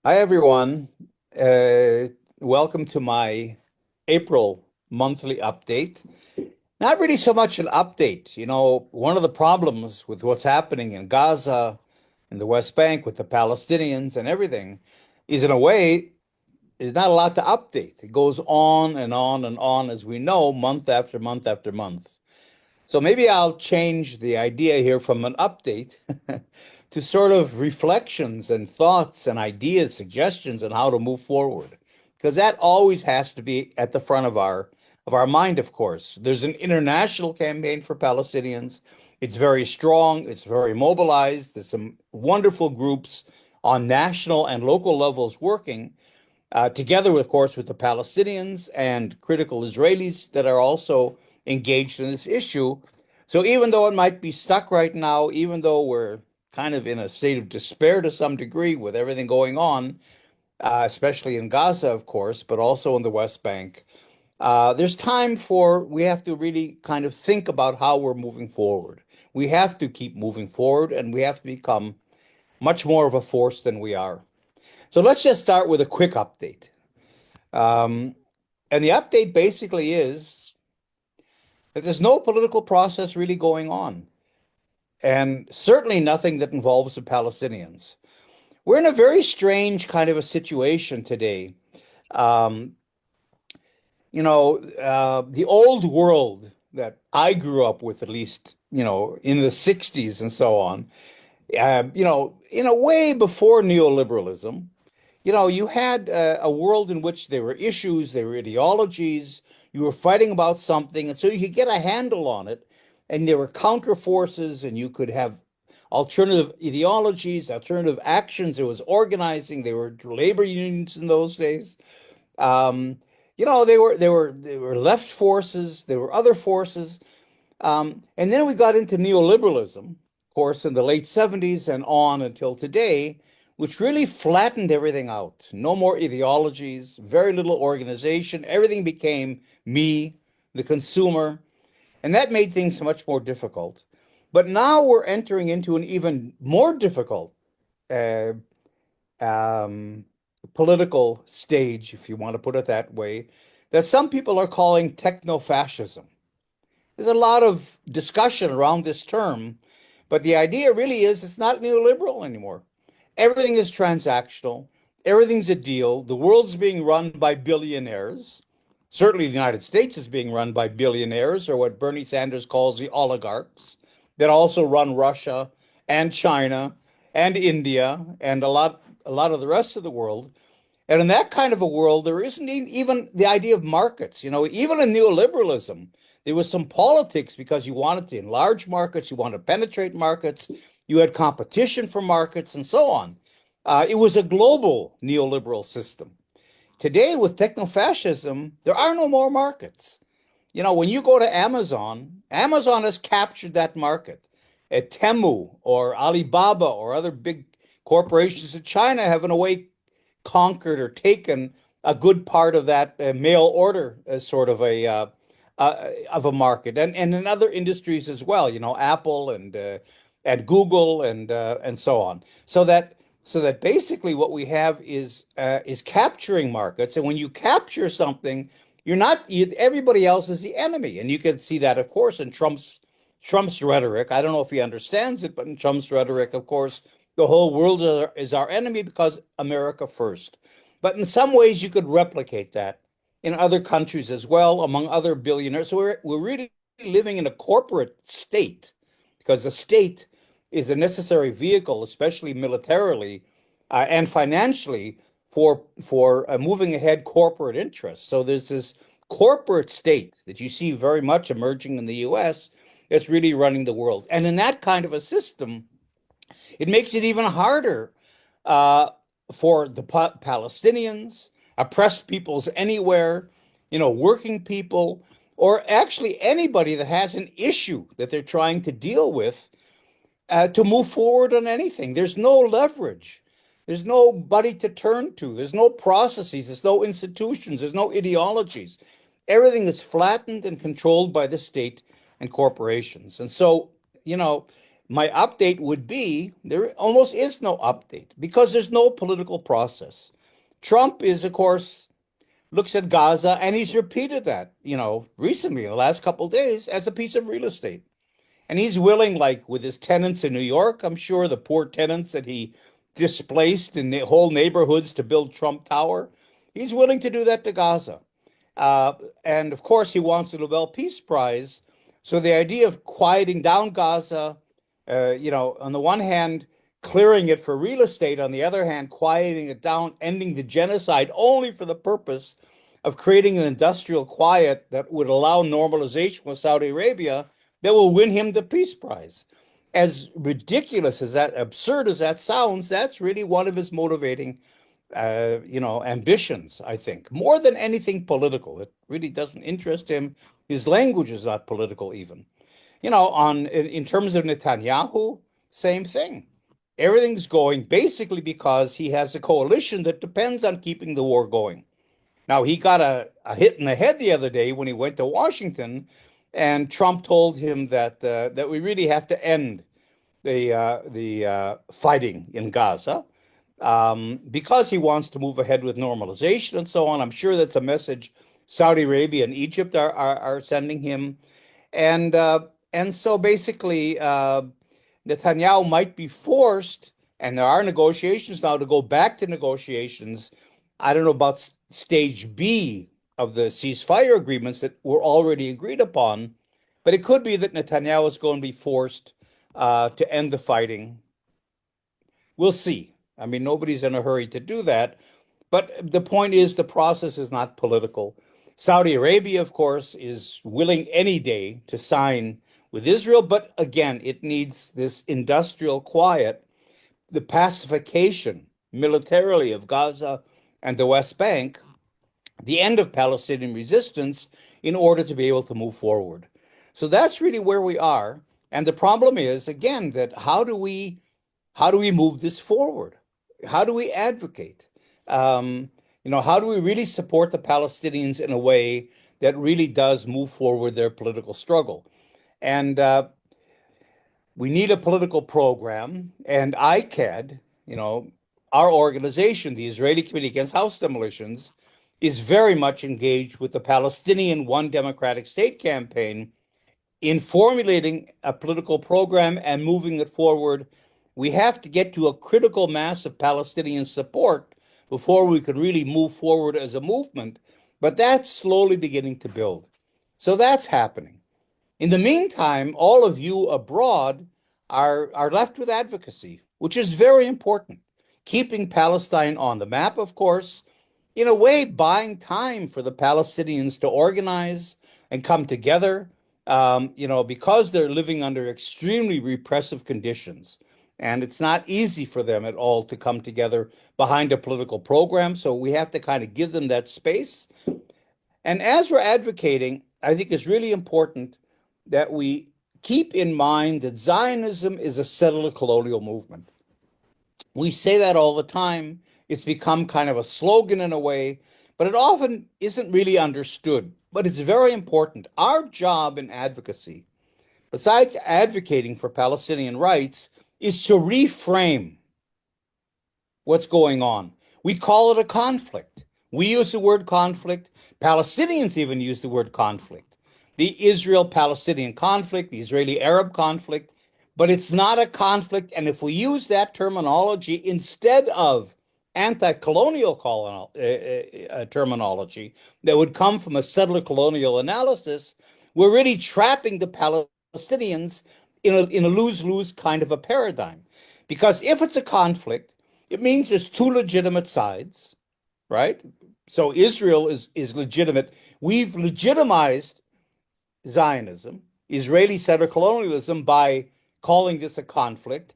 Hi, everyone. Uh, Welcome to my April monthly update. Not really so much an update. One of the problems with what's happening in Gaza, in the West Bank, with the Palestinians and everything, is in a way, there's not a lot to update. It goes on and on and on, as we know, month after month after month. So maybe I'll change the idea here from an update to sort of reflections and thoughts and ideas, suggestions on how to move forward. Because that always has to be at the front of our mind, of course. There's an international campaign for Palestinians. It's very strong, it's very mobilized. There's some wonderful groups on national and local levels working together, of course, with the Palestinians and critical Israelis that are also engaged in this issue. So even though it might be stuck right now, even though we're kind of in a state of despair to some degree with everything going on, especially in Gaza, of course, but also in the West Bank, there's time we have to really kind of think about how we're moving forward. We have to keep moving forward and we have to become much more of a force than we are. So let's just start with a quick update. Um, and the update basically is that there's no political process really going on, and certainly nothing that involves the Palestinians. We're in a very strange kind of a situation today. Um, the old world that I grew up with, at least, in the 60s and so on, in a way before neoliberalism. You had a world in which there were issues, there were ideologies, you were fighting about something, and so you could get a handle on it, and there were counter forces, and you could have alternative ideologies, alternative actions. There was organizing, there were labor unions in those days. Um, there were left forces, there were other forces, and then we got into neoliberalism, of course, in the late 70s and on until today, which really flattened everything out. No more ideologies, very little organization. Everything became me, the consumer, and that made things much more difficult. But now we're entering into an even more difficult uh, um, political stage, if you want to put it that way, that some people are calling techno-fascism. There's a lot of discussion around this term, but the idea really is it's not neoliberal anymore. Everything is transactional. Everything's a deal. The world's being run by billionaires. Certainly, the United States is being run by billionaires, or what Bernie Sanders calls the oligarchs, that also run Russia and China and India and a lot of the rest of the world. And in that kind of a world, there isn't even the idea of markets. Even in neoliberalism, there was some politics because you wanted to enlarge markets, you wanted to penetrate markets, you had competition for markets, and so on. It was a global neoliberal system. Today, with technofascism, there are no more markets. When you go to Amazon, Amazon has captured that market. Temu or Alibaba or other big corporations in China have, in a way, conquered or taken a good part of that mail order as sort of a market, and in other industries as well. Apple and Google and so on. So that basically what we have is capturing markets, and when you capture something, everybody else is the enemy, and you can see that, of course, in Trump's rhetoric. I don't know if he understands it, but in Trump's rhetoric, of course, the whole world is our enemy because America first. But in some ways, you could replicate that in other countries as well, among other billionaires. So we're really living in a corporate state because the state is a necessary vehicle, especially militarily and financially, for moving ahead corporate interests. So there's this corporate state that you see very much emerging in the U.S. that's really running the world. And in that kind of a system, it makes it even harder uh, for the Palestinians, oppressed peoples anywhere, working people, or actually anybody that has an issue that they're trying to deal with to move forward on anything. There's no leverage. There's nobody to turn to. There's no processes. There's no institutions. There's no ideologies. Everything is flattened and controlled by the state and corporations. And so, you know, my update would be there almost is no update because there's no political process. Trump is, of course, looks at Gaza, and he's repeated that, recently in the last couple of days as a piece of real estate. And he's willing, like with his tenants in New York, I'm sure the poor tenants that he displaced in the whole neighborhoods to build Trump Tower, he's willing to do that to Gaza. And of course, he wants the Nobel Peace Prize. So the idea of quieting down Gaza, on the one hand, clearing it for real estate, on the other hand, quieting it down, ending the genocide only for the purpose of creating an industrial quiet that would allow normalization with Saudi Arabia, that will win him the Peace Prize. As ridiculous as that, absurd as that sounds, that's really one of his motivating, ambitions, I think, more than anything political. It really doesn't interest him. His language is not political even. In terms of Netanyahu, same thing. Everything's going basically because he has a coalition that depends on keeping the war going. Now, he got a hit in the head the other day when he went to Washington, and Trump told him that we really have to end the fighting in Gaza because he wants to move ahead with normalization and so on. I'm sure that's a message Saudi Arabia and Egypt are sending him, and so basically Netanyahu might be forced, and there are negotiations now to go back to negotiations. I don't know about stage B of the ceasefire agreements that were already agreed upon, but it could be that Netanyahu is going to be forced to end the fighting. We'll see. I mean, nobody's in a hurry to do that. But the point is, the process is not political. Saudi Arabia, of course, is willing any day to sign with Israel. But again, it needs this industrial quiet, the pacification militarily of Gaza and the West Bank, the end of Palestinian resistance in order to be able to move forward. So that's really where we are. And the problem is, again, that how do we move this forward? How do we advocate? How do we really support the Palestinians in a way that really does move forward their political struggle? And we need a political program. And ICAHD, our organization, the Israeli Committee Against House Demolitions, is very much engaged with the Palestinian One Democratic State campaign in formulating a political program and moving it forward. We have to get to a critical mass of Palestinian support before we could really move forward as a movement. But that's slowly beginning to build. So that's happening. In the meantime, all of you abroad are left with advocacy, which is very important. Keeping Palestine on the map, of course, in a way, buying time for the Palestinians to organize and come together, because they're living under extremely repressive conditions. And it's not easy for them at all to come together behind a political program. So we have to kind of give them that space. And as we're advocating, I think it's really important that we keep in mind that Zionism is a settler-colonial movement. We say that all the time. It's become kind of a slogan in a way, but it often isn't really understood. But it's very important. Our job in advocacy, besides advocating for Palestinian rights, is to reframe what's going on. We call it a conflict. We use the word conflict. Palestinians even use the word conflict. The Israel-Palestinian conflict, the Israeli-Arab conflict, but it's not a conflict. And if we use that terminology instead of anti-colonial terminology that would come from a settler-colonial analysis, we're really trapping the Palestinians in a lose-lose kind of a paradigm. Because if it's a conflict, it means there's two legitimate sides, right? So Israel is legitimate. We've legitimized Zionism, Israeli settler-colonialism, by calling this a conflict.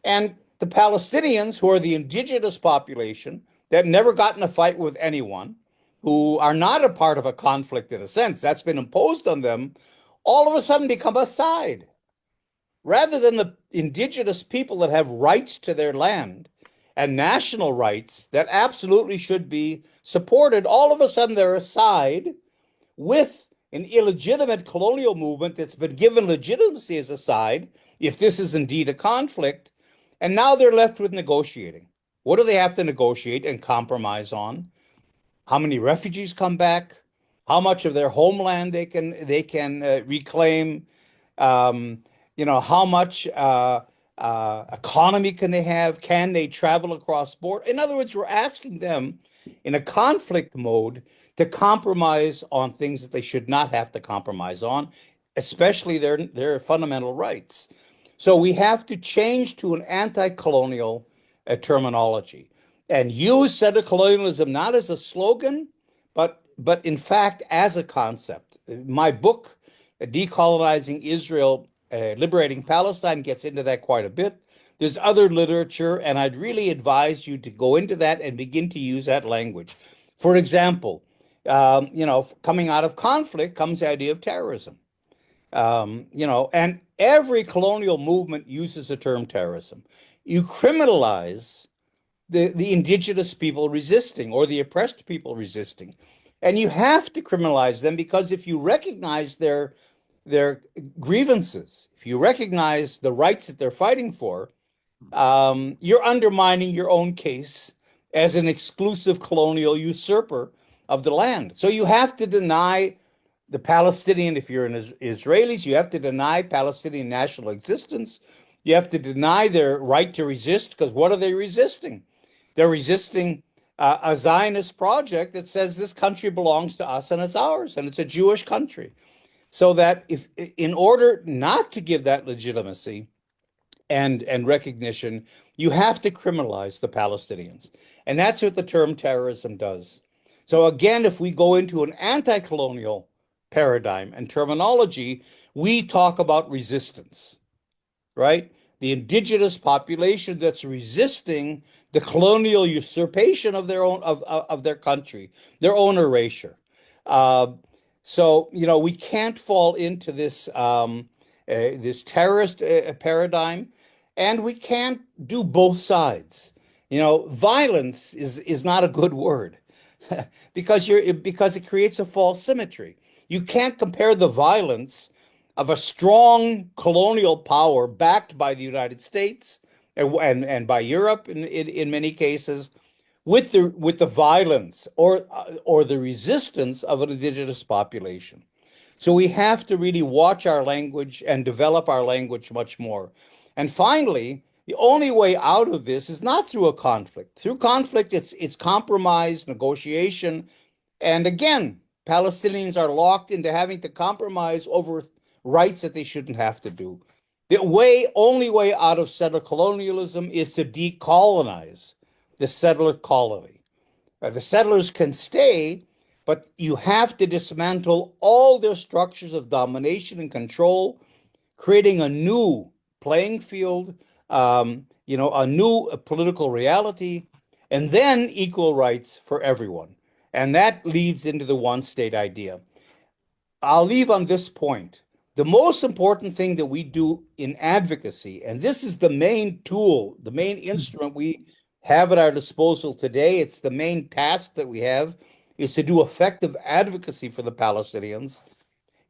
And the Palestinians, who are the indigenous population that never got in a fight with anyone, who are not a part of a conflict in a sense, that's been imposed on them, all of a sudden become a side. Rather than the indigenous people that have rights to their land and national rights that absolutely should be supported, all of a sudden they're a side with an illegitimate colonial movement that's been given legitimacy as a side, if this is indeed a conflict, and now they're left with negotiating. What do they have to negotiate and compromise on? How many refugees come back? How much of their homeland they can reclaim? Um, how much economy can they have? Can they travel across border? In other words, we're asking them in a conflict mode to compromise on things that they should not have to compromise on, especially their fundamental rights. So we have to change to an anti-colonial terminology and use settler-colonialism not as a slogan, but in fact as a concept. My book, Decolonizing Israel, Liberating Palestine, gets into that quite a bit. There's other literature, and I'd really advise you to go into that and begin to use that language. For example, coming out of conflict comes the idea of terrorism. And every colonial movement uses the term terrorism. You criminalize the indigenous people resisting or the oppressed people resisting. And you have to criminalize them because if you recognize their grievances, if you recognize the rights that they're fighting for, you're undermining your own case as an exclusive colonial usurper of the land. So you have to deny the Palestinian, if you're an Israelis, you have to deny Palestinian national existence. You have to deny their right to resist, because what are they resisting? They're resisting a Zionist project that says this country belongs to us and it's ours, and it's a Jewish country. So that if, in order not to give that legitimacy and recognition, you have to criminalize the Palestinians. And that's what the term terrorism does. So again, if we go into an anti-colonial paradigm and terminology, we talk about resistance, right? The indigenous population that's resisting the colonial usurpation of their own of their country, their own erasure. So we can't fall into this terrorist paradigm, and we can't do both sides. Violence is not a good word because it creates a false symmetry. You can't compare the violence of a strong colonial power backed by the United States and by Europe in many cases with the violence or the resistance of an indigenous population. So we have to really watch our language and develop our language much more. And finally, the only way out of this is not through a conflict. Through conflict, it's compromise, negotiation, and again, Palestinians are locked into having to compromise over rights that they shouldn't have to do. The only way out of settler colonialism is to decolonize the settler colony. The settlers can stay, but you have to dismantle all their structures of domination and control, creating a new playing field, a new political reality, and then equal rights for everyone. And that leads into the one-state idea. I'll leave on this point. The most important thing that we do in advocacy, and this is the main tool, the main instrument we have at our disposal today, it's the main task that we have, is to do effective advocacy for the Palestinians,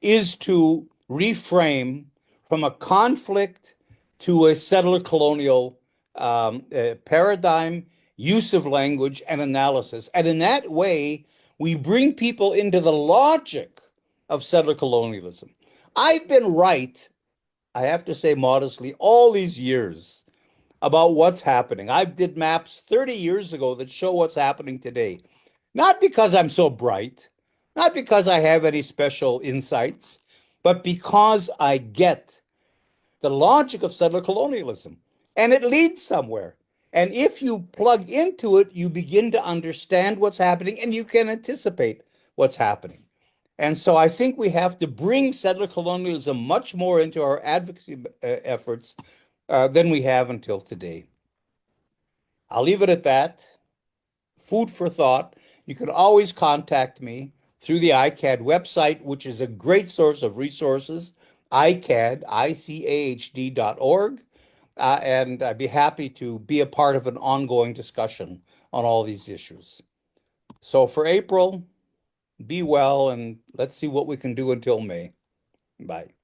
is to reframe from a conflict to a settler-colonial paradigm, use of language, and analysis. And in that way, we bring people into the logic of settler colonialism. I've been right, I have to say modestly, all these years about what's happening. I did maps 30 years ago that show what's happening today. Not because I'm so bright, not because I have any special insights, but because I get the logic of settler colonialism. And it leads somewhere. And if you plug into it, you begin to understand what's happening and you can anticipate what's happening. And so I think we have to bring settler colonialism much more into our advocacy efforts than we have until today. I'll leave it at that. Food for thought. You can always contact me through the ICAHD website, which is a great source of resources, ICAHD, ICAHD.org. And I'd be happy to be a part of an ongoing discussion on all these issues. So for April, Be well, and let's see what we can do until May. Bye.